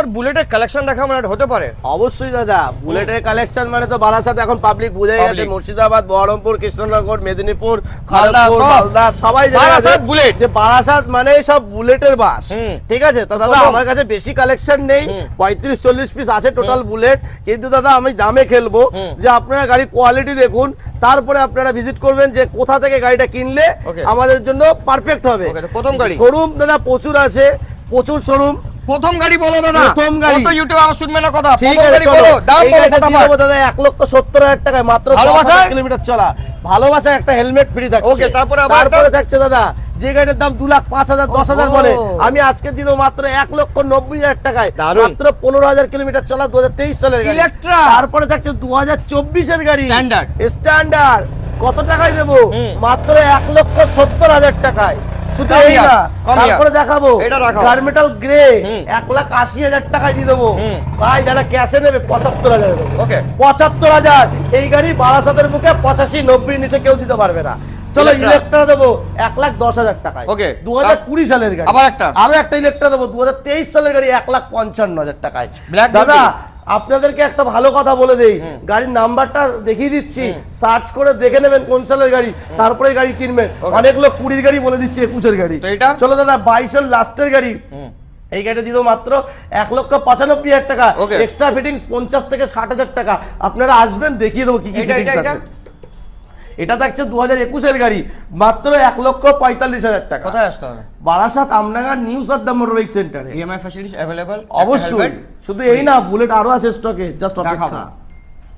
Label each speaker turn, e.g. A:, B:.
A: এবার বুলেটের কালেকশন দেখা মানে হতে পারে।
B: অবশ্যই দাদা, বুলেটের কালেকশন মানে তো বারাসাত এখন পাবলিক বুঝে গেছে। মুর্শিদাবাদ, বহরমপুর, কৃষ্ণনগর, মেদিনীপুর, খড়গপুর, মালদা সবাই
A: বারাসাত বুলেট,
B: যে বারাসাত মানে সব বুলেটের বাস। ঠিক আছে, তো দাদা আমার কাছে বেশি কালেকশন নেই, 35-40 পিস আছে টোটাল বুলেট। কিন্তু দাদা আমি দামে খেলবো, যে আপনারা গাড়ি কোয়ালিটি দেখুন, তারপরে আপনারা ভিজিট করবেন যে কোথা থেকে গাড়িটা কিনলে আমাদের জন্য পারফেক্ট হবে।
A: প্রথম গাড়ি
B: শোরুম দাদা প্রচুর আছে, প্রচুর শোরুম।
A: প্রথম গাড়ি বলো দাদা,
B: প্রথম গাড়ি
A: তো ইউটিউবে আমার শুনবে না কথা।
B: ঠিক
A: প্রথম
B: আছে,
A: গাড়ি বলো, দাম
B: এই
A: বলো
B: গাড়িটা
A: কথা
B: দিয়ে দেবো দাদা 1,70,000 টাকায়, মাত্র 10,000 কিলোমিটার চলা। ভালোবাসা একটা হেলমেট ফ্রি থাকছে।
A: ওকে,
B: তারপরে থাকছে দাদা যে গাড়ির দাম 2,05,000 10,000 বলে, আমি আজকে দিয়ে দেবো মাত্র 1,90,000 টাকায়, মাত্র 15,000 কিলোমিটার চলা 2023 সালের গাড়ি। তারপরে থাকছে 2024 এর গাড়ি স্ট্যান্ডার্ড। কত টাকায় দেবো? মাত্র 1,70,000 টাকায়। শুধু এই না, তারপরে দেখাবো গার্মেটাল গ্রে 1,80,000 টাকায় দিয়ে দেবো ভাই। যারা ক্যাশে নেবে 75,000 দেবো। 75,000 এই গাড়ি বারাসাতের বুকে 85-90 নিচে কেউ দিতে পারবে না। চলো ইলেকট্রা দেবো 1,10,000 টাকায়। 2020 সালের গাড়ি। আরো একটা ইলেকট্রা দেবো 2023 সালের গাড়ি 1,55,000 টাকায়। দাদা আপনাদেরকে একটা ভালো কথা বলে দেই, গাড়ির নাম্বারটা দেখিয়ে দিচ্ছি, সার্চ করে দেখে নেবেন কোন সালের গাড়ি, তারপরে গাড়ি কিনবেন। অনেক লোক 20 গাড়ি বলে দিচ্ছে 21 গাড়ি। চলো দাদা 22 এর লাস্টের গাড়ি, এই গাড়িটা দিল মাত্র 1,95,000 টাকা। এক্সট্রা ফিটিংস 50 থেকে 60,000 টাকা। আপনারা আসবেন দেখিয়ে দেবো কি কি ফিটিংস আছে। এটা থাকছে 2021 এর গাড়ি, মাত্র 1,45,000 টাকা।
A: কোথায় আসতে হবে?
B: বারাসাত আমনাগা নিউ সাদ্দাম মোটরবাইক সেন্টারে।
A: ইএমআই ফ্যাসিলিটিস अवेलेबल
B: অবশ্যই। শুধু এই না, বুলেট আরো আছে স্টকে, জাস্ট অপেক্ষা।